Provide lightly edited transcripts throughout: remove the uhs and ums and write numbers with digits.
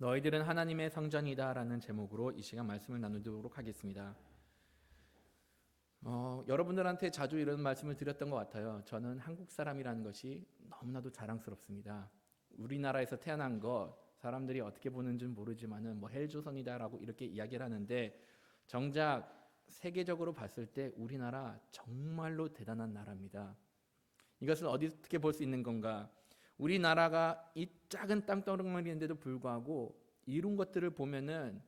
너희들은 하나님의 성전이다 라는 제목으로 이 시간 말씀을 나누도록 하겠습니다. 여러분들한테 자주 이런 말씀을 드렸던 것 같아요. 저는 한국 사람이라는 것이 너무나도 자랑스럽습니다. 우리나라에서 태어난 것 사람들이 어떻게 보는지는 모르지만은 헬조선이다라고 이렇게 이야기를 하는데, 정작 세계적으로 봤을 때 우리나라 정말로 대단한 나라입니다. 이것을 어떻게 볼 수 있는 건가? 우리나라가 이 작은 땅덩어리인데도 불구하고 이룬 것들을 보면은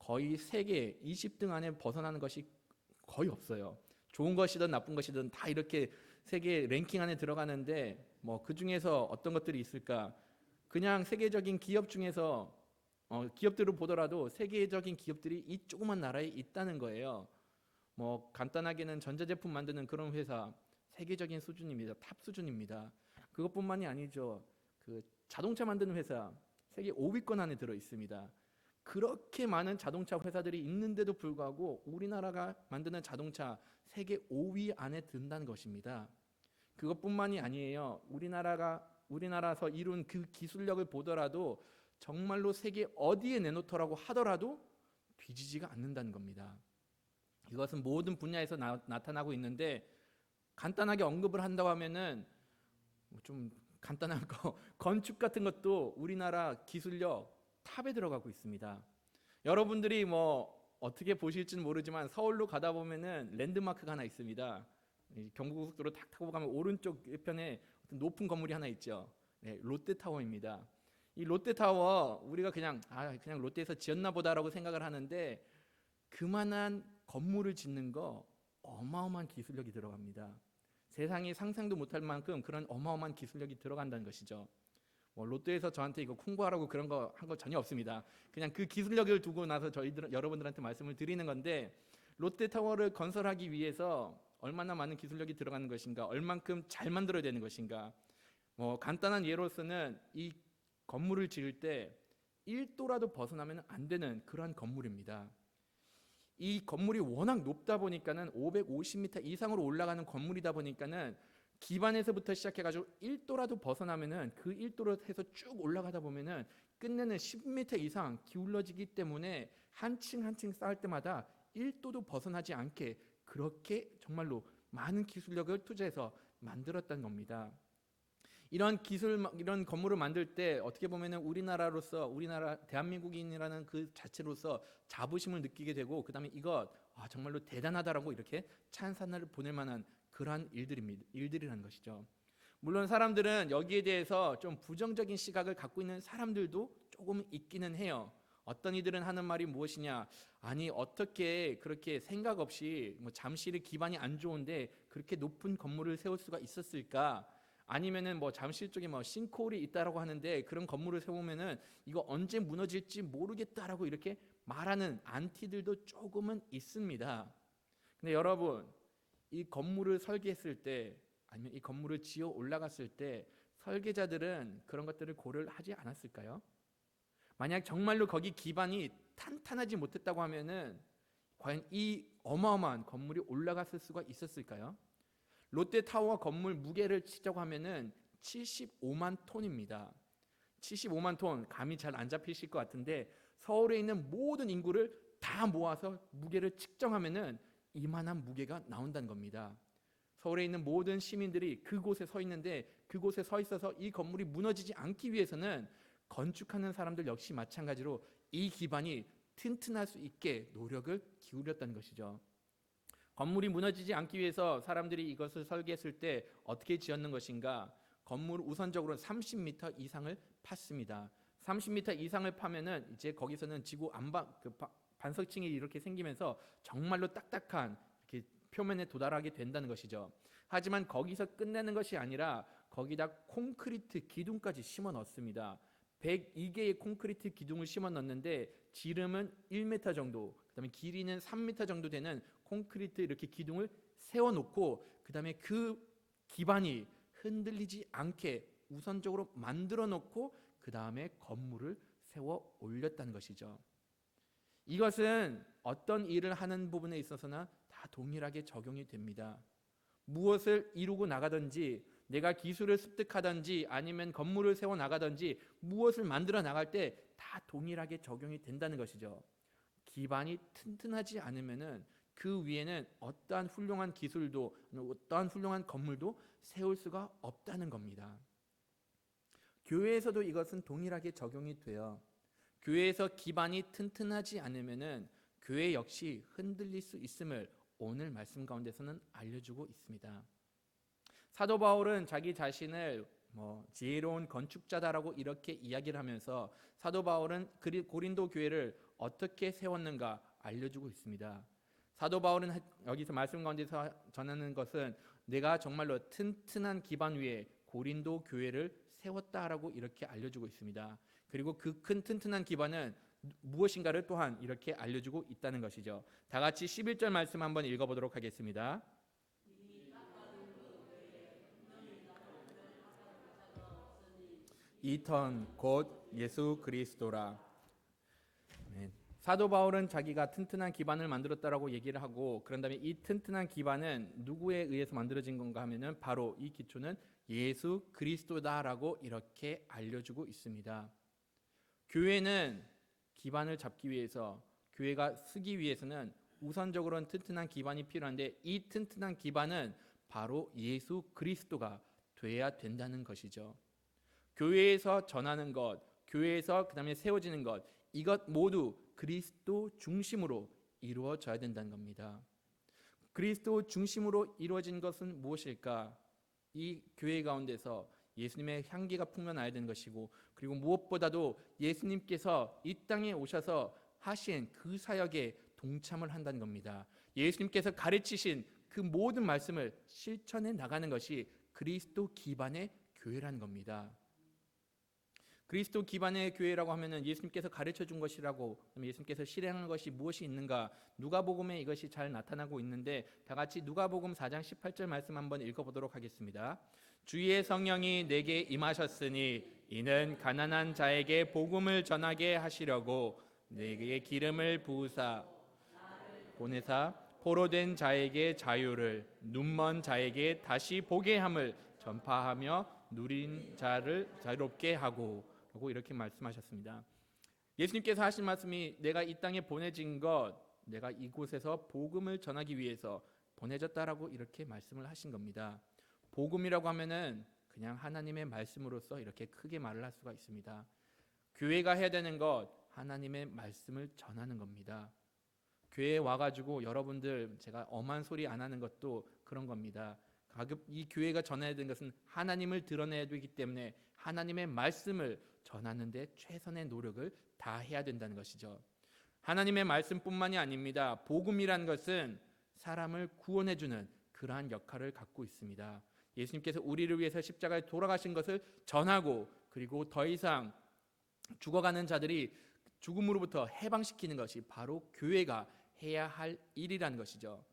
거의 세계 20등 안에 벗어나는 것이 거의 없어요. 좋은 것이든 나쁜 것이든 다 이렇게 세계 랭킹 안에 들어가는데, 그 중에서 어떤 것들이 있을까? 그냥 세계적인 기업 중에서 기업들을 보더라도 세계적인 기업들이 이 조그만 나라에 있다는 거예요. 간단하게는 전자제품 만드는 그런 회사 세계적인 수준입니다. 탑 수준입니다. 그것뿐만이 아니죠. 그 자동차 만드는 회사 세계 5위권 안에 들어 있습니다. 그렇게 많은 자동차 회사들이 있는데도 불구하고 우리나라가 만드는 자동차 세계 5위 안에 든다는 것입니다. 그것뿐만이 아니에요. 우리나라에서 이룬 그 기술력을 보더라도 정말로 세계 어디에 내놓더라고 하더라도 뒤지지가 않는다는 겁니다. 이것은 모든 분야에서 나타나고 있는데, 간단하게 언급을 한다고 하면은 좀 간단한 거 건축 같은 것도 우리나라 기술력 탑에 들어가고 있습니다. 여러분들이 어떻게 보실지는 모르지만 서울로 가다 보면은 랜드마크가 하나 있습니다. 경부고속도로 탁 타고 가면 오른쪽 편에 어떤 높은 건물이 하나 있죠. 네, 롯데타워입니다. 이 롯데타워 우리가 그냥 롯데에서 지었나 보다라고 생각을 하는데, 그만한 건물을 짓는 거 어마어마한 기술력이 들어갑니다. 세상이 상상도 못할 만큼 그런 어마어마한 기술력이 들어간다는 것이죠. 롯데에서 저한테 이거 홍보하라고 그런 거 한 거 전혀 없습니다. 그냥 그 기술력을 두고 나서 여러분들한테 말씀을 드리는 건데, 롯데타워를 건설하기 위해서 얼마나 많은 기술력이 들어가는 것인가, 얼만큼 잘 만들어야 되는 것인가. 간단한 예로서는 이 건물을 지을 때 1도라도 벗어나면 안 되는 그러한 건물입니다. 이 건물이 워낙 높다 보니까는 550m 이상으로 올라가는 건물이다 보니까는 기반에서부터 시작해가지고 1도라도 벗어나면은 그 1도로 해서 쭉 올라가다 보면은 끝내는 10m 이상 기울어지기 때문에 한 층 한 층 쌓을 때마다 1도도 벗어나지 않게 그렇게 정말로 많은 기술력을 투자해서 만들었다는 겁니다. 이런 건물을 만들 때 어떻게 보면은 우리나라 대한민국인이라는 그 자체로서 자부심을 느끼게 되고, 그다음에 이것 정말로 대단하다라고 이렇게 찬사를 보낼 만한 그러한 일들이라는 것이죠. 물론 사람들은 여기에 대해서 좀 부정적인 시각을 갖고 있는 사람들도 조금 있기는 해요. 어떤 이들은 하는 말이 무엇이냐? 아니, 어떻게 그렇게 생각 없이 잠실이 기반이 안 좋은데 그렇게 높은 건물을 세울 수가 있었을까? 아니면은 잠실 쪽에 싱크홀이 있다라고 하는데 그런 건물을 세우면은 이거 언제 무너질지 모르겠다라고 이렇게 말하는 안티들도 조금은 있습니다. 근데 여러분, 이 건물을 설계했을 때 아니면 이 건물을 지어 올라갔을 때 설계자들은 그런 것들을 고려를 하지 않았을까요? 만약 정말로 거기 기반이 탄탄하지 못했다고 하면은 과연 이 어마어마한 건물이 올라갔을 수가 있었을까요? 롯데타워 건물 무게를 치자고 하면은 75만 톤입니다. 75만 톤 감이 잘 안 잡히실 것 같은데, 서울에 있는 모든 인구를 다 모아서 무게를 측정하면은 이만한 무게가 나온다는 겁니다. 서울에 있는 모든 시민들이 그곳에 서 있는데, 그곳에 서 있어서 이 건물이 무너지지 않기 위해서는 건축하는 사람들 역시 마찬가지로 이 기반이 튼튼할 수 있게 노력을 기울였다는 것이죠. 건물이 무너지지 않기 위해서 사람들이 이것을 설계했을 때 어떻게 지었는 것인가? 건물을 우선적으로 30m 이상을 팠습니다. 30m 이상을 파면은 이제 거기서는 지구 반석층이 이렇게 생기면서 정말로 딱딱한 이렇게 표면에 도달하게 된다는 것이죠. 하지만 거기서 끝내는 것이 아니라 거기다 콘크리트 기둥까지 심어 넣습니다. 102개의 콘크리트 기둥을 심어 넣는데 지름은 1m 정도, 그다음에 길이는 3m 정도 되는 콘크리트 이렇게 기둥을 세워 놓고, 그다음에 그 기반이 흔들리지 않게 우선적으로 만들어 놓고 그다음에 건물을 세워 올렸다는 것이죠. 이것은 어떤 일을 하는 부분에 있어서나 다 동일하게 적용이 됩니다. 무엇을 이루고 나가든지, 내가 기술을 습득하든지 아니면 건물을 세워 나가든지 무엇을 만들어 나갈 때 다 동일하게 적용이 된다는 것이죠. 기반이 튼튼하지 않으면은 그 위에는 어떠한 훌륭한 기술도 어떠한 훌륭한 건물도 세울 수가 없다는 겁니다. 교회에서도 이것은 동일하게 적용이 돼요. 교회에서 기반이 튼튼하지 않으면은 교회 역시 흔들릴 수 있음을 오늘 말씀 가운데서는 알려주고 있습니다. 사도 바울은 자기 자신을 지혜로운 건축자다라고 이렇게 이야기를 하면서 사도 바울은 고린도 교회를 어떻게 세웠는가 알려주고 있습니다. 사도 바울은 여기서 말씀 가운데서 전하는 것은 내가 정말로 튼튼한 기반 위에 고린도 교회를 세웠다라고 이렇게 알려주고 있습니다. 그리고 그 큰 튼튼한 기반은 무엇인가를 또한 이렇게 알려주고 있다는 것이죠. 다 같이 11절 말씀 한번 읽어보도록 하겠습니다. 이턴 곧 예수 그리스도라. 아멘. 사도 바울은 자기가 튼튼한 기반을 만들었다라고 얘기를 하고, 그런 다음에 이 튼튼한 기반은 누구에 의해서 만들어진 건가 하면은 바로 이 기초는 예수 그리스도다라고 이렇게 알려주고 있습니다. 교회는 기반을 잡기 위해서, 교회가 쓰기 위해서는 우선적으로는 튼튼한 기반이 필요한데, 이 튼튼한 기반은 바로 예수 그리스도가 돼야 된다는 것이죠. 교회에서 전하는 것, 교회에서 그 다음에 세워지는 것, 이것 모두 그리스도 중심으로 이루어져야 된다는 겁니다. 그리스도 중심으로 이루어진 것은 무엇일까? 이 교회 가운데서 예수님의 향기가 풍겨나야 되는 것이고, 그리고 무엇보다도 예수님께서 이 땅에 오셔서 하신 그 사역에 동참을 한다는 겁니다. 예수님께서 가르치신 그 모든 말씀을 실천해 나가는 것이 그리스도 기반의 교회라는 겁니다. 그리스도 기반의 교회라고 하면은 예수님께서 가르쳐 준 것이라고, 예수님께서 실행한 것이 무엇이 있는가? 누가복음에 이것이 잘 나타나고 있는데, 다 같이 누가복음 4장 18절 말씀 한번 읽어보도록 하겠습니다. 주의 성령이 내게 임하셨으니 이는 가난한 자에게 복음을 전하게 하시려고 내게 기름을 부으사 보내사 포로된 자에게 자유를, 눈먼 자에게 다시 보게 함을 전파하며 누린 자를 자유롭게 하고, 라고 이렇게 말씀하셨습니다. 예수님께서 하신 말씀이 내가 이 땅에 보내진 것, 내가 이곳에서 복음을 전하기 위해서 보내졌다라고 이렇게 말씀을 하신 겁니다. 복음이라고 하면은 그냥 하나님의 말씀으로서 이렇게 크게 말을 할 수가 있습니다. 교회가 해야 되는 것, 하나님의 말씀을 전하는 겁니다. 교회에 와가지고 여러분들 제가 엄한 소리 안 하는 것도 그런 겁니다. 이 교회가 전해야 되는 것은 하나님을 드러내야 되기 때문에 하나님의 말씀을 전하는데 최선의 노력을 다해야 된다는 것이죠. 하나님의 말씀뿐만이 아닙니다. 복음이란 것은 사람을 구원해주는 그러한 역할을 갖고 있습니다. 예수님께서 우리를 위해서 십자가에 돌아가신 것을 전하고, 그리고 더 이상 죽어가는 자들이 죽음으로부터 해방시키는 것이 바로 교회가 해야 할 일이라는 것이죠.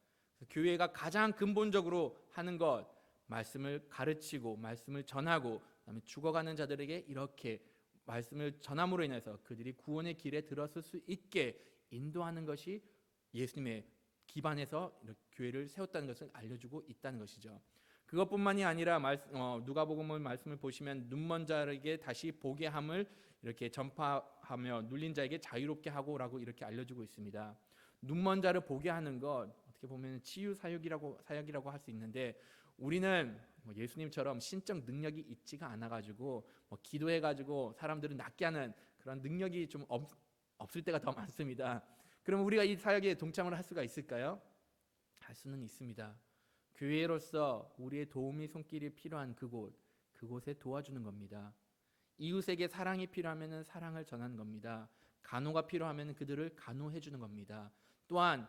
교회가 가장 근본적으로 하는 것, 말씀을 가르치고 말씀을 전하고, 그다음에 죽어가는 자들에게 이렇게 말씀을 전함으로 인해서 그들이 구원의 길에 들어설 수 있게 인도하는 것이 예수님의 기반에서 교회를 세웠다는 것을 알려주고 있다는 것이죠. 그것뿐만이 아니라 누가복음 말씀을 보시면 눈먼 자에게 다시 보게 함을 이렇게 전파하며 눌린 자에게 자유롭게 하고라고 이렇게 알려주고 있습니다. 눈먼 자를 보게 하는 것, 어떻게 보면 치유 사역이라고 할 수 있는데, 우리는 예수님처럼 신적 능력이 있지가 않아가지고 기도해가지고 사람들을 낫게 하는 그런 능력이 좀 없을 때가 더 많습니다. 그럼 우리가 이 사역에 동참을 할 수가 있을까요? 할 수는 있습니다. 교회로서 우리의 도움이 손길이 필요한 그곳에 도와주는 겁니다. 이웃에게 사랑이 필요하면 사랑을 전하는 겁니다. 간호가 필요하면 그들을 간호해 주는 겁니다. 또한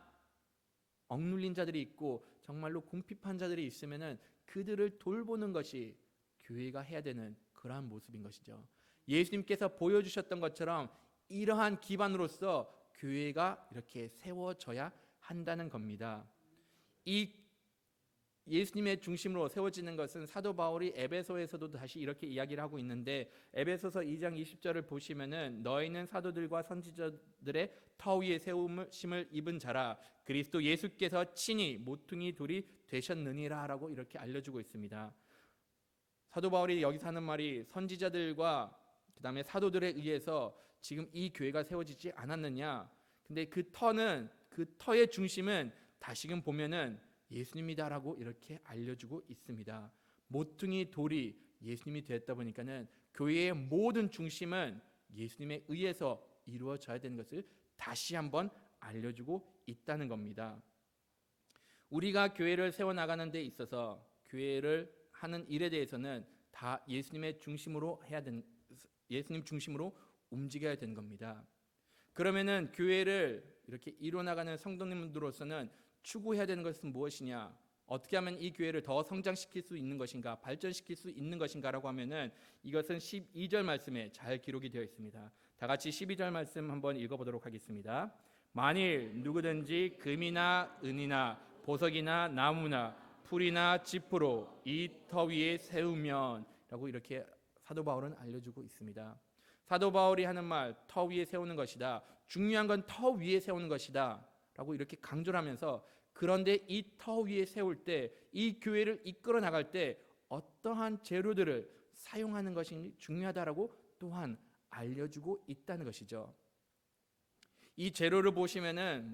억눌린 자들이 있고 정말로 궁핍한 자들이 있으면 그들을 돌보는 것이 교회가 해야 되는 그러한 모습인 것이죠. 예수님께서 보여주셨던 것처럼 이러한 기반으로서 교회가 이렇게 세워져야 한다는 겁니다. 이 예수님의 중심으로 세워지는 것은 사도 바울이 에베소에서도 다시 이렇게 이야기를 하고 있는데, 에베소서 2장 20절을 보시면은 너희는 사도들과 선지자들의 터 위에 세우심을 입은 자라 그리스도 예수께서 친히 모퉁이 돌이 되셨느니라라고 이렇게 알려주고 있습니다. 사도 바울이 여기서 하는 말이 선지자들과 그 다음에 사도들에 의해서 지금 이 교회가 세워지지 않았느냐? 근데 그 터의 중심은 다시금 보면은 예수님이다라고 이렇게 알려주고 있습니다. 모퉁이 돌이 예수님이 되었다 보니까는 교회의 모든 중심은 예수님에 의해서 이루어져야 되는 것을 다시 한번 알려주고 있다는 겁니다. 우리가 교회를 세워나가는 데 있어서 교회를 하는 일에 대해서는 다 예수님 중심으로 움직여야 되는 겁니다. 그러면은 교회를 이렇게 이뤄나가는 성도님들로서는 추구해야 되는 것은 무엇이냐? 어떻게 하면 이 교회를 더 성장시킬 수 있는 것인가, 발전시킬 수 있는 것인가라고 하면은 이것은 12절 말씀에 잘 기록이 되어 있습니다. 다 같이 12절 말씀 한번 읽어보도록 하겠습니다. 만일 누구든지 금이나 은이나 보석이나 나무나 풀이나 짚으로 이 터 위에 세우면 라고 이렇게 사도 바울은 알려주고 있습니다. 사도 바울이 하는 말, 터 위에 세우는 것이다. 중요한 건 터 위에 세우는 것이다 라고 이렇게 강조를 하면서, 그런데 이 터 위에 세울 때, 이 교회를 이끌어 나갈 때 어떠한 재료들을 사용하는 것이 중요하다라고 또한 알려주고 있다는 것이죠. 이 재료를 보시면은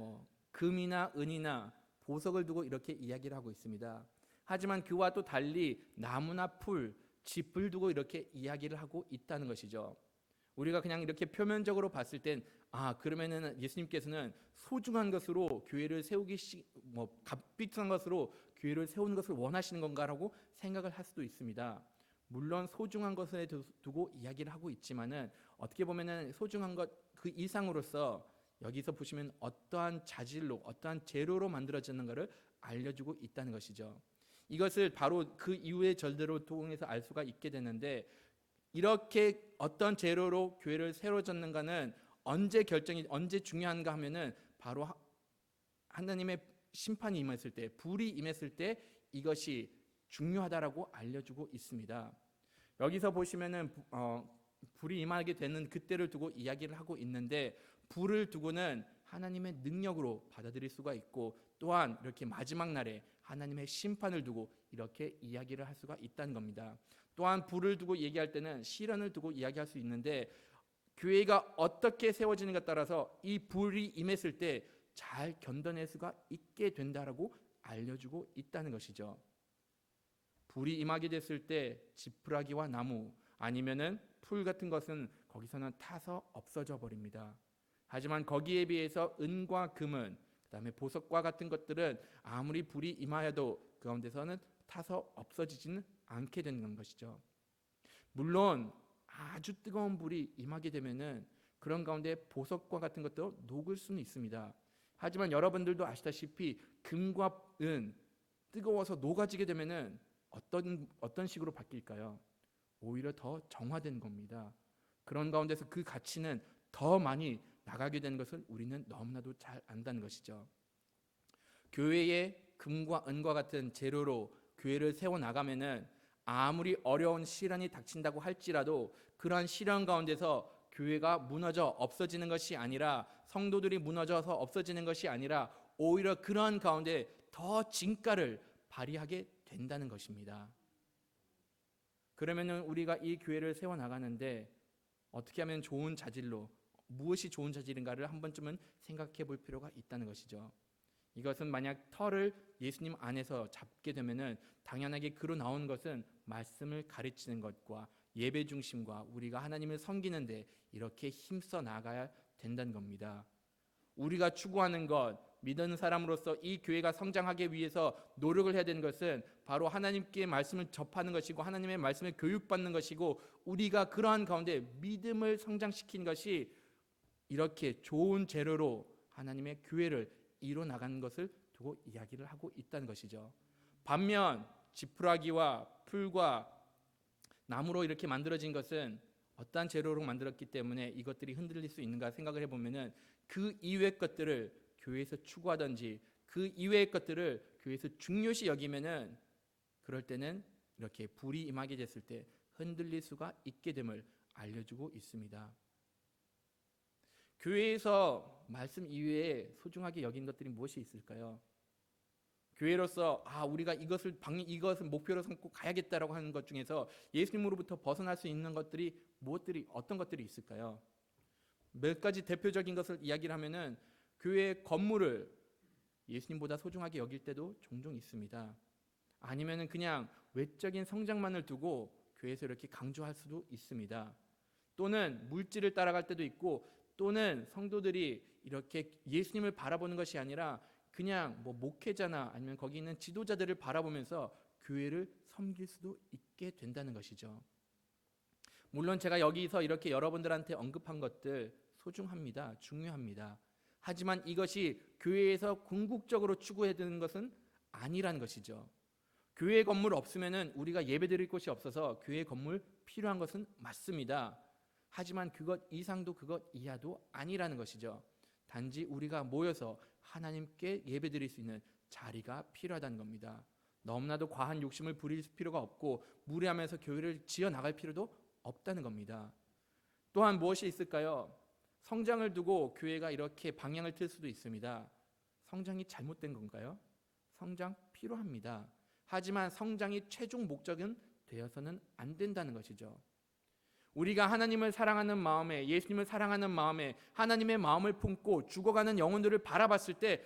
금이나 은이나 보석을 두고 이렇게 이야기를 하고 있습니다. 하지만 그와 또 달리 나무나 풀, 짚을 두고 이렇게 이야기를 하고 있다는 것이죠. 우리가 그냥 이렇게 표면적으로 봤을 땐 그러면은 예수님께서는 소중한 것으로 교회를 세우기 값비싼 것으로 교회를 세우는 것을 원하시는 건가라고 생각을 할 수도 있습니다. 물론 소중한 것에 두고 이야기를 하고 있지만은 어떻게 보면은 소중한 것 그 이상으로서 여기서 보시면 어떠한 자질로, 어떠한 재료로 만들어지는가를 알려주고 있다는 것이죠. 이것을 바로 그 이후의 절들을 통해서 알 수가 있게 되는데, 이렇게 어떤 재료로 교회를 세워졌는가는 언제 중요한가 하면은 바로 하나님의 심판이 임했을 때, 불이 임했을 때 이것이 중요하다라고 알려주고 있습니다. 여기서 보시면은 불이 임하게 되는 그때를 두고 이야기를 하고 있는데, 불을 두고는 하나님의 능력으로 받아들일 수가 있고, 또한 이렇게 마지막 날에 하나님의 심판을 두고 이렇게 이야기를 할 수가 있다는 겁니다. 또한 불을 두고 얘기할 때는 시련을 두고 이야기할 수 있는데, 교회가 어떻게 세워지는가 따라서 이 불이 임했을 때 잘 견뎌낼 수가 있게 된다라고 알려주고 있다는 것이죠. 불이 임하게 됐을 때 지푸라기와 나무 아니면은 풀 같은 것은 거기서는 타서 없어져 버립니다. 하지만 거기에 비해서 은과 금은, 그다음에 보석과 같은 것들은 아무리 불이 임하여도 그 가운데서는 타서 없어지지는 않게 되는 것이죠. 물론 아주 뜨거운 불이 임하게 되면은 그런 가운데 보석과 같은 것도 녹을 수는 있습니다. 하지만 여러분들도 아시다시피 금과 은 뜨거워서 녹아지게 되면은 어떤 식으로 바뀔까요? 오히려 더 정화된 겁니다. 그런 가운데서 그 가치는 더 많이 나가게 되는 것을 우리는 너무나도 잘 안다는 것이죠. 교회의 금과 은과 같은 재료로 교회를 세워나가면은 아무리 어려운 시련이 닥친다고 할지라도 그러한 시련 가운데서 교회가 무너져 없어지는 것이 아니라, 성도들이 무너져서 없어지는 것이 아니라 오히려 그러한 가운데 더 진가를 발휘하게 된다는 것입니다. 그러면은 우리가 이 교회를 세워나가는데 어떻게 하면 좋은 자질로, 무엇이 좋은 자질인가를 한 번쯤은 생각해 볼 필요가 있다는 것이죠. 이것은 만약 터를 예수님 안에서 잡게 되면은 당연하게 그로 나오는 것은 말씀을 가르치는 것과 예배 중심과 우리가 하나님을 섬기는데 이렇게 힘써 나가야 된다는 겁니다. 우리가 추구하는 것, 믿는 사람으로서 이 교회가 성장하기 위해서 노력을 해야 되는 것은 바로 하나님께 말씀을 접하는 것이고 하나님의 말씀을 교육받는 것이고, 우리가 그러한 가운데 믿음을 성장시키는 것이 이렇게 좋은 재료로 하나님의 교회를 이뤄나가는 것을 두고 이야기를 하고 있다는 것이죠. 반면 지푸라기와 풀과 나무로 이렇게 만들어진 것은 어떠한 재료로 만들었기 때문에 이것들이 흔들릴 수 있는가 생각을 해보면은 그 이외의 것들을 교회에서 추구하든지 그 이외의 것들을 교회에서 중요시 여기면은 그럴 때는 이렇게 불이 임하게 됐을 때 흔들릴 수가 있게 됨을 알려주고 있습니다. 교회에서 말씀 이외에 소중하게 여긴 것들이 무엇이 있을까요? 교회로서 우리가 이것을 목표로 삼고 가야겠다라고 하는 것 중에서 예수님으로부터 벗어날 수 있는 것들이 어떤 것들이 있을까요? 몇 가지 대표적인 것을 이야기를 하면은 교회 건물을 예수님보다 소중하게 여길 때도 종종 있습니다. 아니면은 그냥 외적인 성장만을 두고 교회에서 이렇게 강조할 수도 있습니다. 또는 물질을 따라갈 때도 있고, 또는 성도들이 이렇게 예수님을 바라보는 것이 아니라 그냥 뭐 목회자나 아니면 거기 있는 지도자들을 바라보면서 교회를 섬길 수도 있게 된다는 것이죠. 물론 제가 여기서 이렇게 여러분들한테 언급한 것들 소중합니다. 중요합니다. 하지만 이것이 교회에서 궁극적으로 추구해야 되는 것은 아니라는 것이죠. 교회 건물 없으면은 우리가 예배드릴 곳이 없어서 교회 건물 필요한 것은 맞습니다. 하지만 그것 이상도 그것 이하도 아니라는 것이죠. 단지 우리가 모여서 하나님께 예배드릴 수 있는 자리가 필요하다는 겁니다. 너무나도 과한 욕심을 부릴 필요가 없고 무리하면서 교회를 지어 나갈 필요도 없다는 겁니다. 또한 무엇이 있을까요? 성장을 두고 교회가 이렇게 방향을 틀 수도 있습니다. 성장이 잘못된 건가요? 성장 필요합니다. 하지만 성장이 최종 목적은 되어서는 안 된다는 것이죠. 우리가 하나님을 사랑하는 마음에, 예수님을 사랑하는 마음에 하나님의 마음을 품고 죽어가는 영혼들을 바라봤을 때,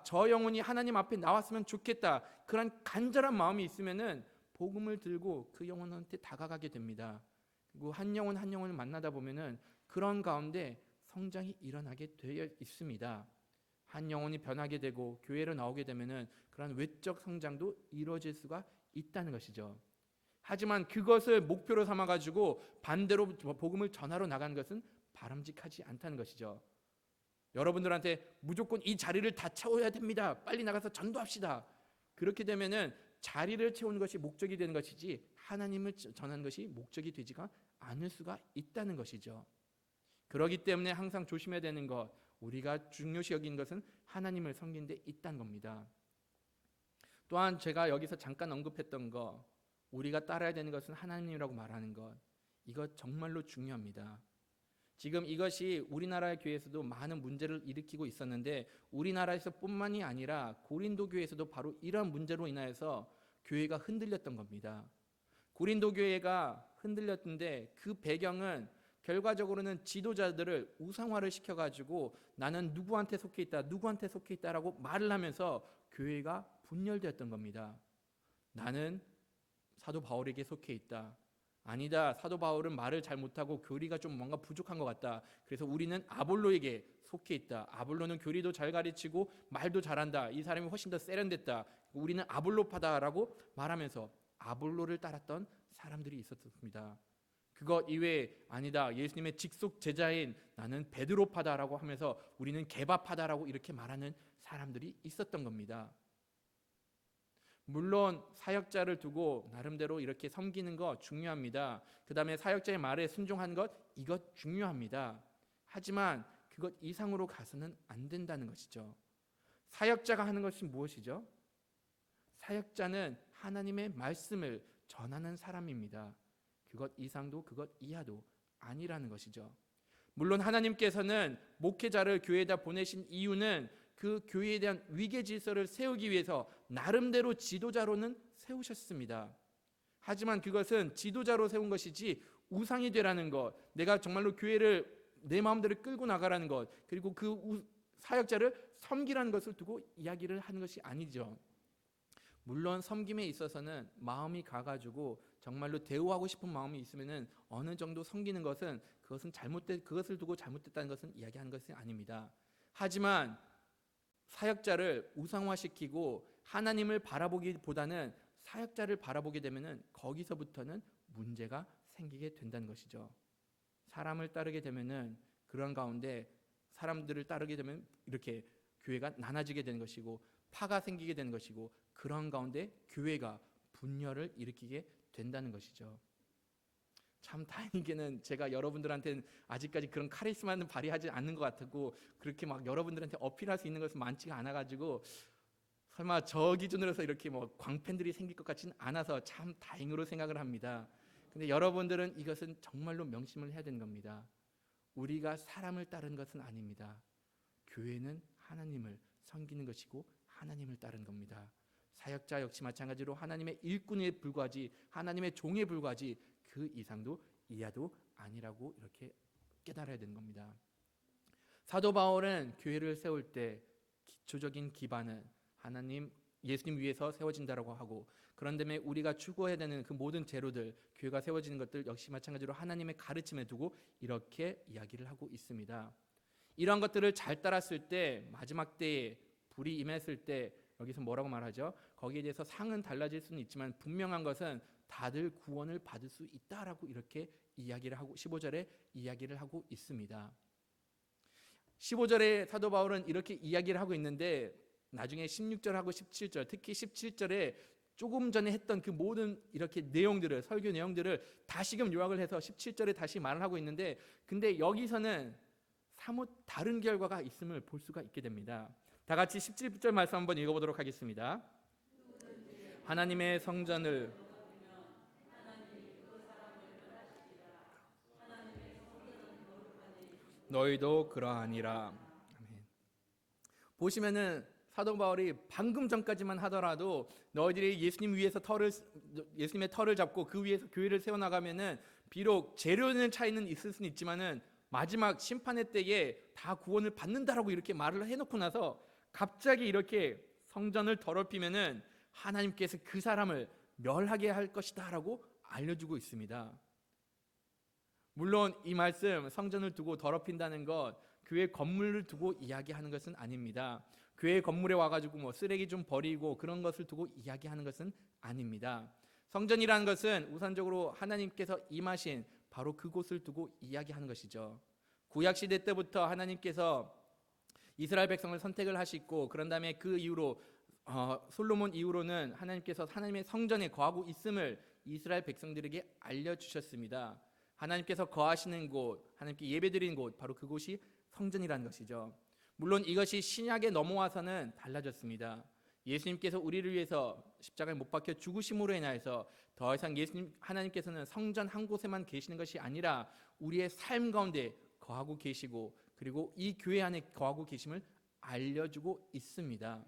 저 영혼이 하나님 앞에 나왔으면 좋겠다, 그런 간절한 마음이 있으면은 복음을 들고 그 영혼한테 다가가게 됩니다. 그리고 한 영혼 한 영혼을 만나다 보면은 그런 가운데 성장이 일어나게 되어 있습니다. 한 영혼이 변하게 되고 교회로 나오게 되면은 그런 외적 성장도 이루어질 수가 있다는 것이죠. 하지만 그것을 목표로 삼아 가지고 반대로 복음을 전하러 나가는 것은 바람직하지 않다는 것이죠. 여러분들한테 무조건 이 자리를 다 채워야 됩니다, 빨리 나가서 전도합시다, 그렇게 되면은 자리를 채우는 것이 목적이 되는 것이지 하나님을 전하는 것이 목적이 되지가 않을 수가 있다는 것이죠. 그렇기 때문에 항상 조심해야 되는 것, 우리가 중요시 여기는 것은 하나님을 섬기는 데 있다는 겁니다. 또한 제가 여기서 잠깐 언급했던 것, 우리가 따라야 되는 것은 하나님이라고 말하는 것, 이것 정말로 중요합니다. 지금 이것이 우리나라의 교회에서도 많은 문제를 일으키고 있었는데, 우리나라에서 뿐만이 아니라 고린도 교회에서도 바로 이러한 문제로 인하여서 교회가 흔들렸던 겁니다. 고린도 교회가 흔들렸는데 그 배경은 결과적으로는 지도자들을 우상화를 시켜가지고 나는 누구한테 속해 있다, 누구한테 속해 있다라고 말을 하면서 교회가 분열되었던 겁니다. 나는 사도 바울에게 속해 있다, 아니다, 사도 바울은 말을 잘 못하고 교리가 좀 뭔가 부족한 것 같다, 그래서 우리는 아볼로에게 속해 있다, 아볼로는 교리도 잘 가르치고 말도 잘한다, 이 사람이 훨씬 더 세련됐다, 우리는 아볼로파다라고 말하면서 아볼로를 따랐던 사람들이 있었습니다. 그것 이외에 아니다, 예수님의 직속 제자인 나는 베드로파다라고 하면서 우리는 게바파다라고 이렇게 말하는 사람들이 있었던 겁니다. 물론 사역자를 두고 나름대로 이렇게 섬기는 것 중요합니다. 그 다음에 사역자의 말에 순종하는 것, 이것 중요합니다. 하지만 그것 이상으로 가서는 안 된다는 것이죠. 사역자가 하는 것이 무엇이죠? 사역자는 하나님의 말씀을 전하는 사람입니다. 그것 이상도 그것 이하도 아니라는 것이죠. 물론 하나님께서는 목회자를 교회에다 보내신 이유는 그 교회에 대한 위계 질서를 세우기 위해서 나름대로 지도자로는 세우셨습니다. 하지만 그것은 지도자로 세운 것이지 우상이 되라는 것, 내가 정말로 교회를 내 마음대로 끌고 나가라는 것, 그리고 그 사역자를 섬기라는 것을 두고 이야기를 하는 것이 아니죠. 물론 섬김에 있어서는 마음이 가가지고 정말로 대우하고 싶은 마음이 있으면은 어느 정도 섬기는 것은 그것은 그것을 두고 잘못됐다는 것은 이야기하는 것이 아닙니다. 하지만 사역자를 우상화시키고 하나님을 바라보기보다는 사역자를 바라보게 되면은 거기서부터는 문제가 생기게 된다는 것이죠. 사람을 따르게 되면은 그런 가운데 사람들을 따르게 되면 이렇게 교회가 나눠지게 되는 것이고 파가 생기게 되는 것이고, 그런 가운데 교회가 분열을 일으키게 된다는 것이죠. 참 다행이게는 제가 여러분들한테는 아직까지 그런 카리스마는 발휘하지 않는 것 같고, 그렇게 막 여러분들한테 어필할 수 있는 것은 많지가 않아가지고 설마 저 기준으로서 이렇게 뭐 광팬들이 생길 것 같지는 않아서 참 다행으로 생각을 합니다. 근데 여러분들은 이것은 정말로 명심을 해야 되는 겁니다. 우리가 사람을 따르는 것은 아닙니다. 교회는 하나님을 섬기는 것이고 하나님을 따르는 겁니다. 사역자 역시 마찬가지로 하나님의 일꾼에 불과하지, 하나님의 종에 불과하지 그 이상도 이하도 아니라고 이렇게 깨달아야 되는 겁니다. 사도 바울은 교회를 세울 때 기초적인 기반은 하나님, 예수님 위에서 세워진다라고 하고, 그런 다음에 우리가 추구해야 되는 그 모든 재료들, 교회가 세워지는 것들 역시 마찬가지로 하나님의 가르침에 두고 이렇게 이야기를 하고 있습니다. 이런 것들을 잘 따랐을 때 마지막 때에 불이 임했을 때 여기서 뭐라고 말하죠? 거기에 대해서 상은 달라질 수는 있지만 분명한 것은 다들 구원을 받을 수 있다라고 이렇게 이야기를 하고 15절에 이야기를 하고 있습니다. 15절에 사도 바울은 이렇게 이야기를 하고 있는데 나중에 16절하고 17절, 특히 17절에 조금 전에 했던 그 모든 이렇게 내용들을, 설교 내용들을 다시금 요약을 해서 17절에 다시 말을 하고 있는데, 근데 여기서는 사뭇 다른 결과가 있음을 볼 수가 있게 됩니다. 다 같이 17절 말씀 한번 읽어보도록 하겠습니다. 하나님의 성전을 너희도 그러하니라. 아멘. 보시면은 사도 바울이 방금 전까지만 하더라도 너희들이 예수님의 털을 잡고 그 위에서 교회를 세워나가면은 비록 재료는 차이는 있을 수는 있지만은 마지막 심판의 때에 다 구원을 받는다라고 이렇게 말을 해놓고 나서 갑자기 이렇게 성전을 더럽히면은 하나님께서 그 사람을 멸하게 할 것이다라고 알려주고 있습니다. 물론 이 말씀, 성전을 두고 더럽힌다는 것, 교회 건물을 두고 이야기하는 것은 아닙니다. 교회 건물에 와가지고 뭐 쓰레기 좀 버리고 그런 것을 두고 이야기하는 것은 아닙니다. 성전이라는 것은 우선적으로 하나님께서 임하신 바로 그곳을 두고 이야기하는 것이죠. 구약 시대 때부터 하나님께서 이스라엘 백성을 선택을 하시고, 그런 다음에 그 이후로 솔로몬 이후로는 하나님께서 하나님의 성전에 거하고 있음을 이스라엘 백성들에게 알려주셨습니다. 하나님께서 거하시는 곳, 하나님께 예배드리는 곳, 바로 그곳이 성전이라는 것이죠. 물론 이것이 신약에 넘어와서는 달라졌습니다. 예수님께서 우리를 위해서 십자가에 못 박혀 죽으심으로 인하여서 더 이상 하나님께서는 성전 한 곳에만 계시는 것이 아니라 우리의 삶 가운데 거하고 계시고, 그리고 이 교회 안에 거하고 계심을 알려주고 있습니다.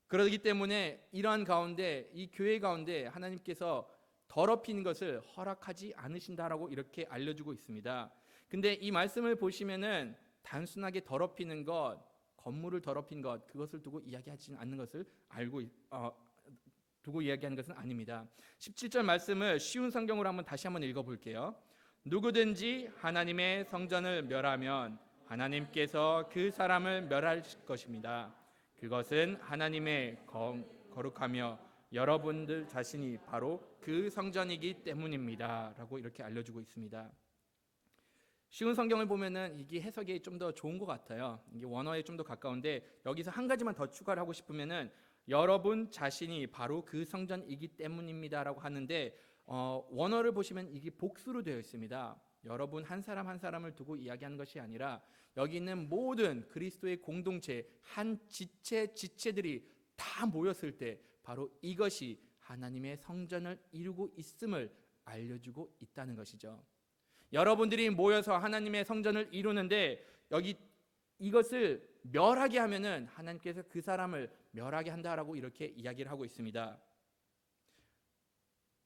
그렇기 때문에 이러한 가운데, 이 교회 가운데 하나님께서 더럽히는 것을 허락하지 않으신다라고 이렇게 알려주고 있습니다. 근데 이 말씀을 보시면은 단순하게 더럽히는 것, 건물을 더럽힌 것, 그것을 두고 이야기하지 않는 것을 두고 이야기하는 것은 아닙니다. 17절 말씀을 쉬운 성경으로 다시 한번 읽어볼게요. 누구든지 하나님의 성전을 멸하면 하나님께서 그 사람을 멸하실 것입니다. 그것은 하나님의 거룩하며 여러분들 자신이 바로 그 성전이기 때문입니다 라고 이렇게 알려주고 있습니다. 쉬운 성경을 보면은 이게 해석이 좀 더 좋은 것 같아요. 이게 원어에 좀 더 가까운데, 여기서 한 가지만 더 추가를 하고 싶으면은 여러분 자신이 바로 그 성전이기 때문입니다라고 하는데, 원어를 보시면 이게 복수로 되어 있습니다. 여러분 한 사람 한 사람을 두고 이야기하는 것이 아니라 여기 있는 모든 그리스도의 공동체, 한 지체들이 다 모였을 때 바로 이것이 하나님의 성전을 이루고 있음을 알려주고 있다는 것이죠. 여러분들이 모여서 하나님의 성전을 이루는데 여기 이것을 멸하게 하면은 하나님께서 그 사람을 멸하게 한다라고 이렇게 이야기를 하고 있습니다.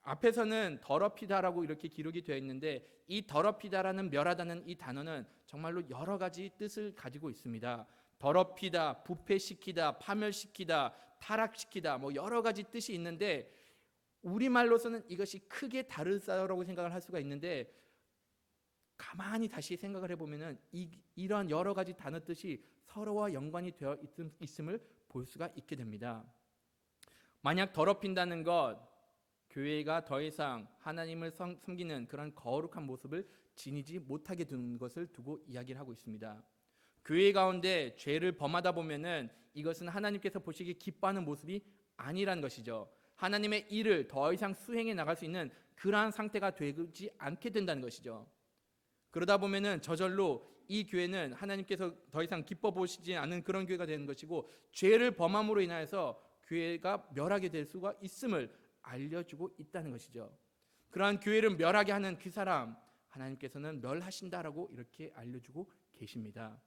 앞에서는 더럽히다라고 이렇게 기록이 되어 있는데, 이 더럽히다라는 멸하다는 이 단어는 정말로 여러 가지 뜻을 가지고 있습니다. 더럽히다, 부패시키다, 파멸시키다, 타락시키다, 뭐 여러 가지 뜻이 있는데 우리말로서는 이것이 크게 다르다고 생각을 할 수가 있는데, 가만히 다시 생각을 해보면은 이런 여러 가지 단어 뜻이 서로와 연관이 되어 있음을 볼 수가 있게 됩니다. 만약 더럽힌다는 것, 교회가 더 이상 하나님을 섬기는 그런 거룩한 모습을 지니지 못하게 두는 것을 두고 이야기를 하고 있습니다. 교회 가운데 죄를 범하다 보면은 이것은 하나님께서 보시기에 기뻐하는 모습이 아니란 것이죠. 하나님의 일을 더 이상 수행해 나갈 수 있는 그러한 상태가 되지 않게 된다는 것이죠. 그러다 보면은 저절로 이 교회는 하나님께서 더 이상 기뻐 보시지 않는 그런 교회가 되는 것이고, 죄를 범함으로 인하여서 교회가 멸하게 될 수가 있음을 알려주고 있다는 것이죠. 그러한 교회를 멸하게 하는 그 사람, 하나님께서는 멸하신다라고 이렇게 알려주고 계십니다.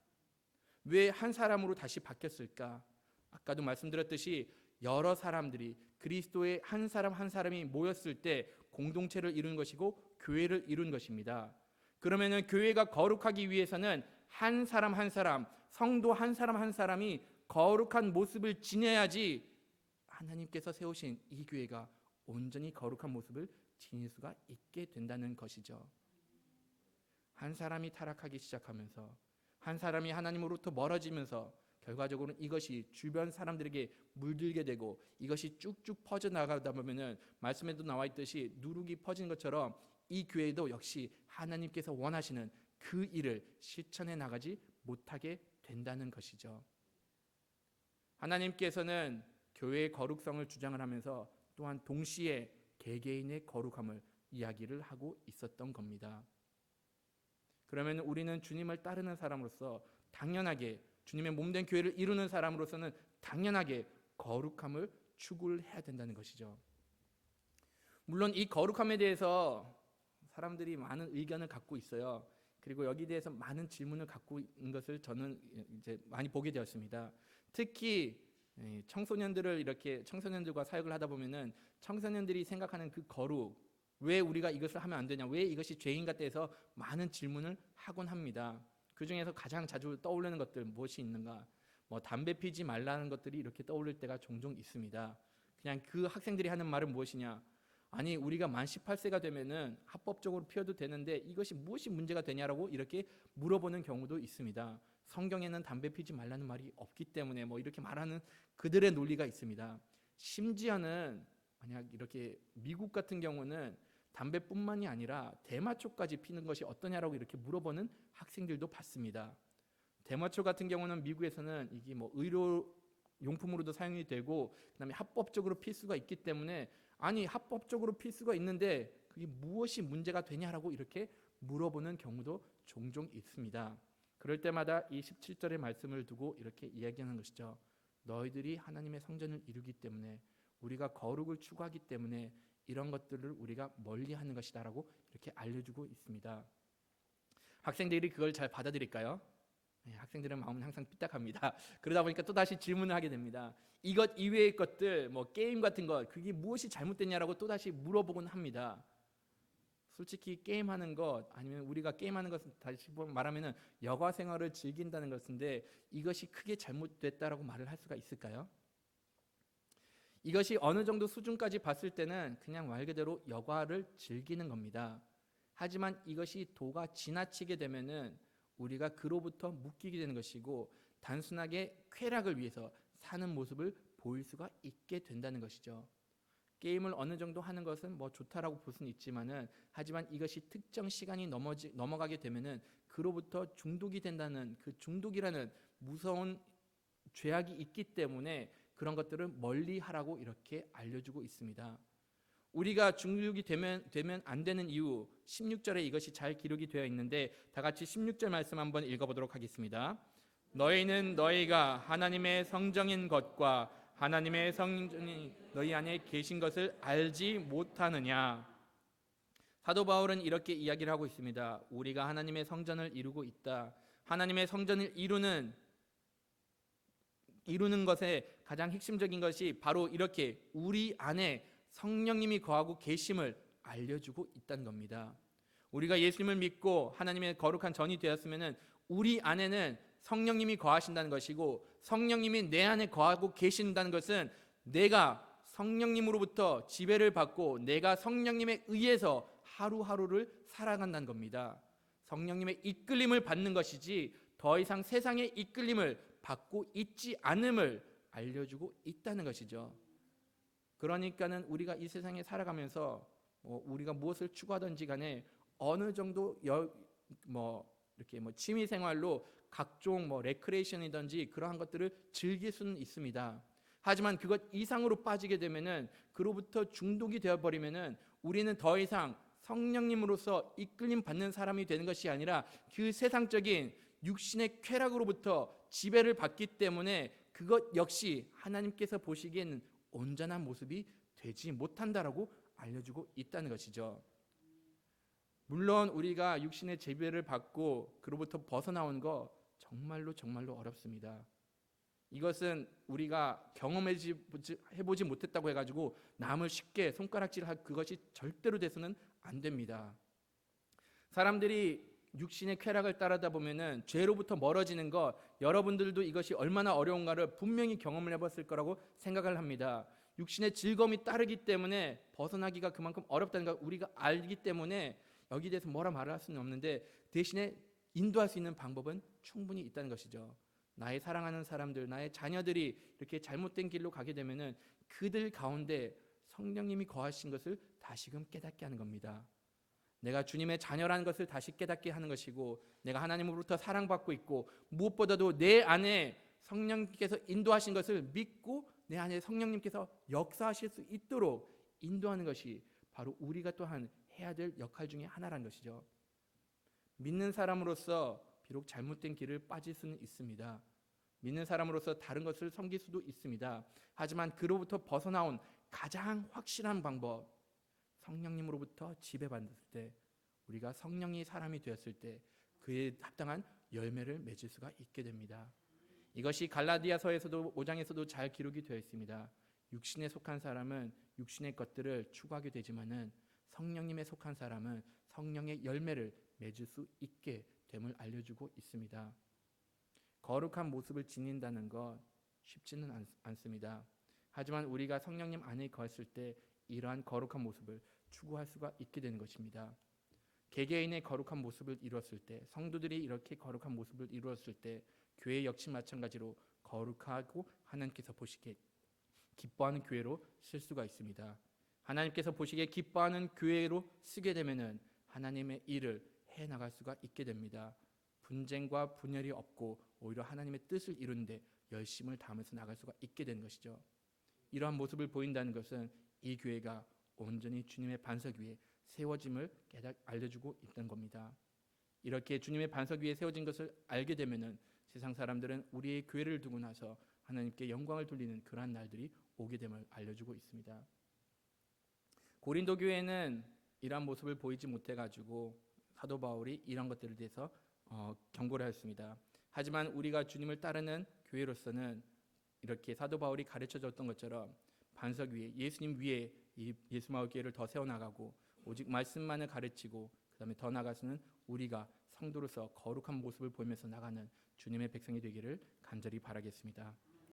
왜 한 사람으로 다시 바뀌었을까? 아까도 말씀드렸듯이 여러 사람들이 그리스도의 한 사람 한 사람이 모였을 때 공동체를 이루는 것이고 교회를 이루는 것입니다. 그러면은 교회가 거룩하기 위해서는 한 사람 한 사람, 성도 한 사람 한 사람이 거룩한 모습을 지녀야지 하나님께서 세우신 이 교회가 온전히 거룩한 모습을 지닐 수가 있게 된다는 것이죠. 한 사람이 타락하기 시작하면서, 한 사람이 하나님으로부터 멀어지면서 결과적으로는 이것이 주변 사람들에게 물들게 되고 이것이 쭉쭉 퍼져나가다 보면은 말씀에도 나와 있듯이 누룩이 퍼지는 것처럼 이 교회도 역시 하나님께서 원하시는 그 일을 실천해 나가지 못하게 된다는 것이죠. 하나님께서는 교회의 거룩성을 주장을 하면서 또한 동시에 개개인의 거룩함을 이야기를 하고 있었던 겁니다. 그러면 우리는 주님을 따르는 사람으로서 당연하게, 주님의 몸된 교회를 이루는 사람으로서는 당연하게 거룩함을 추구를 해야 된다는 것이죠. 물론 이 거룩함에 대해서 사람들이 많은 의견을 갖고 있어요. 그리고 여기에 대해서 많은 질문을 갖고 있는 것을 저는 이제 많이 보게 되었습니다. 특히 청소년들과 사역을 하다 보면은 청소년들이 생각하는 그 거룩, 왜 우리가 이것을 하면 안 되냐, 왜 이것이 죄인 같다 해서 많은 질문을 하곤 합니다. 그 중에서 가장 자주 떠오르는 것들 무엇이 있는가? 담배 피지 말라는 것들이 이렇게 떠오를 때가 종종 있습니다. 그냥 그 학생들이 하는 말은 무엇이냐? 아니, 우리가 만 18세가 되면은 합법적으로 피워도 되는데 이것이 무엇이 문제가 되냐라고 이렇게 물어보는 경우도 있습니다. 성경에는 담배 피지 말라는 말이 없기 때문에 이렇게 말하는 그들의 논리가 있습니다. 심지어는 만약 이렇게 미국 같은 경우는 담배뿐만이 아니라 대마초까지 피는 것이 어떠냐라고 이렇게 물어보는 학생들도 봤습니다. 대마초 같은 경우는 미국에서는 이게 의료 용품으로도 사용이 되고 그다음에 합법적으로 필 수가 있기 때문에, 아니 합법적으로 필 수가 있는데 그게 무엇이 문제가 되냐라고 이렇게 물어보는 경우도 종종 있습니다. 그럴 때마다 이 17절의 말씀을 두고 이렇게 이야기하는 것이죠. 너희들이 하나님의 성전을 이루기 때문에, 우리가 거룩을 추구하기 때문에 이런 것들을 우리가 멀리하는 것이다라고 이렇게 알려주고 있습니다. 학생들이 그걸 잘 받아들일까요? 네, 학생들의 마음은 항상 삐딱합니다. 그러다 보니까 또 다시 질문을 하게 됩니다. 이것 이외의 것들, 게임 같은 것, 그게 무엇이 잘못됐냐라고 또 다시 물어보곤 합니다. 솔직히 게임하는 것, 아니면 우리가 게임하는 것은 다시 말하면은 여가 생활을 즐긴다는 것인데 이것이 크게 잘못됐다라고 말을 할 수가 있을까요? 이것이 어느 정도 수준까지 봤을 때는 그냥 말 그대로 여가를 즐기는 겁니다. 하지만 이것이 도가 지나치게 되면은 우리가 그로부터 묶이게 되는 것이고 단순하게 쾌락을 위해서 사는 모습을 보일 수가 있게 된다는 것이죠. 게임을 어느 정도 하는 것은 좋다라고 볼 수는 있지만은, 하지만 이것이 특정 시간이 넘어가게 되면은 그로부터 중독이 된다는, 그 중독이라는 무서운 죄악이 있기 때문에 그런 것들을 멀리하라고 이렇게 알려주고 있습니다. 우리가 중독이 되면 안 되는 이유, 16절에 이것이 잘 기록이 되어 있는데 다 같이 16절 말씀 한번 읽어보도록 하겠습니다. 너희는 너희가 하나님의 성정인 것과 하나님의 성전이 너희 안에 계신 것을 알지 못하느냐. 사도 바울은 이렇게 이야기를 하고 있습니다. 우리가 하나님의 성전을 이루고 있다. 하나님의 성전을 이루는 것의 가장 핵심적인 것이 바로 이렇게 우리 안에 성령님이 거하고 계심을 알려주고 있다는 겁니다. 우리가 예수님을 믿고 하나님의 거룩한 전이 되었으면 우리 안에는 성령님이 거하신다는 것이고, 성령님이 내 안에 거하고 계신다는 것은 내가 성령님으로부터 지배를 받고 내가 성령님에 의해서 하루하루를 살아간다는 겁니다. 성령님의 이끌림을 받는 것이지 더 이상 세상의 이끌림을 받고 있지 않음을 알려주고 있다는 것이죠. 그러니까는 우리가 이 세상에 살아가면서 우리가 무엇을 추구하든지 간에 어느 정도 이렇게 취미 생활로 각종 레크레이션이든지 그러한 것들을 즐길 수는 있습니다. 하지만 그것 이상으로 빠지게 되면은, 그로부터 중독이 되어 버리면은 우리는 더 이상 성령님으로서 이끌림 받는 사람이 되는 것이 아니라 그 세상적인 육신의 쾌락으로부터 지배를 받기 때문에 그것 역시 하나님께서 보시기에는 온전한 모습이 되지 못한다라고 알려주고 있다는 것이죠. 물론 우리가 육신의 지배를 받고 그로부터 벗어나온 거 정말로 어렵습니다. 이것은 우리가 경험해보지 못했다고 해가지고 남을 쉽게 손가락질할 그것이 절대로 돼서는 안 됩니다. 사람들이 육신의 쾌락을 따르다 보면은 죄로부터 멀어지는 것, 여러분들도 이것이 얼마나 어려운가를 분명히 경험을 해봤을 거라고 생각을 합니다. 육신의 즐거움이 따르기 때문에 벗어나기가 그만큼 어렵다는 걸 우리가 알기 때문에 여기에 대해서 뭐라 말을 할 수는 없는데, 대신에 인도할 수 있는 방법은 충분히 있다는 것이죠. 나의 사랑하는 사람들, 나의 자녀들이 이렇게 잘못된 길로 가게 되면은 그들 가운데 성령님이 거하신 것을 다시금 깨닫게 하는 겁니다. 내가 주님의 자녀라는 것을 다시 깨닫게 하는 것이고, 내가 하나님으로부터 사랑받고 있고, 무엇보다도 내 안에 성령님께서 인도하신 것을 믿고 내 안에 성령님께서 역사하실 수 있도록 인도하는 것이 바로 우리가 또한 해야 될 역할 중에 하나라는 것이죠. 믿는 사람으로서 비록 잘못된 길을 빠질 수는 있습니다. 믿는 사람으로서 다른 것을 섬길 수도 있습니다. 하지만 그로부터 벗어나온 가장 확실한 방법, 성령님으로부터 지배받을 때, 우리가 성령이 사람이 되었을 때 그에 합당한 열매를 맺을 수가 있게 됩니다. 이것이 갈라디아서에서도 5장에서도 잘 기록이 되어 있습니다. 육신에 속한 사람은 육신의 것들을 추구하게 되지만은 성령님에 속한 사람은 성령의 열매를 맺을 수 있게 됨을 알려주고 있습니다. 거룩한 모습을 지닌다는 것 쉽지는 않습니다. 하지만 우리가 성령님 안에 거했을 때 이러한 거룩한 모습을 추구할 수가 있게 되는 것입니다. 개개인의 거룩한 모습을 이루었을 때, 성도들이 이렇게 거룩한 모습을 이루었을 때 교회 역시 마찬가지로 거룩하고 하나님께서 보시기에 기뻐하는 교회로 쓸 수가 있습니다. 하나님께서 보시기에 기뻐하는 교회로 쓰게 되면은 하나님의 일을 해 나갈 수가 있게 됩니다. 분쟁과 분열이 없고 오히려 하나님의 뜻을 이루는데 열심을 다하면서 나갈 수가 있게 되는 것이죠. 이러한 모습을 보인다는 것은 이 교회가 온전히 주님의 반석 위에 세워짐을 알려주고 있는 겁니다. 이렇게 주님의 반석 위에 세워진 것을 알게 되면은 세상 사람들은 우리의 교회를 두고 나서 하나님께 영광을 돌리는 그러한 날들이 오게 됨을 알려주고 있습니다. 고린도 교회는 이러한 모습을 보이지 못해가지고 사도 바울이 이런 것들에 대해서 경고를 하였습니다. 하지만 우리가 주님을 따르는 교회로서는 이렇게 사도 바울이 가르쳐줬던 것처럼 반석 위에, 예수님 위에 이 예수마을 교회를 더 세워나가고 오직 말씀만을 가르치고 그 다음에 더 나아가서는 우리가 성도로서 거룩한 모습을 보이면서 나가는 주님의 백성이 되기를 간절히 바라겠습니다.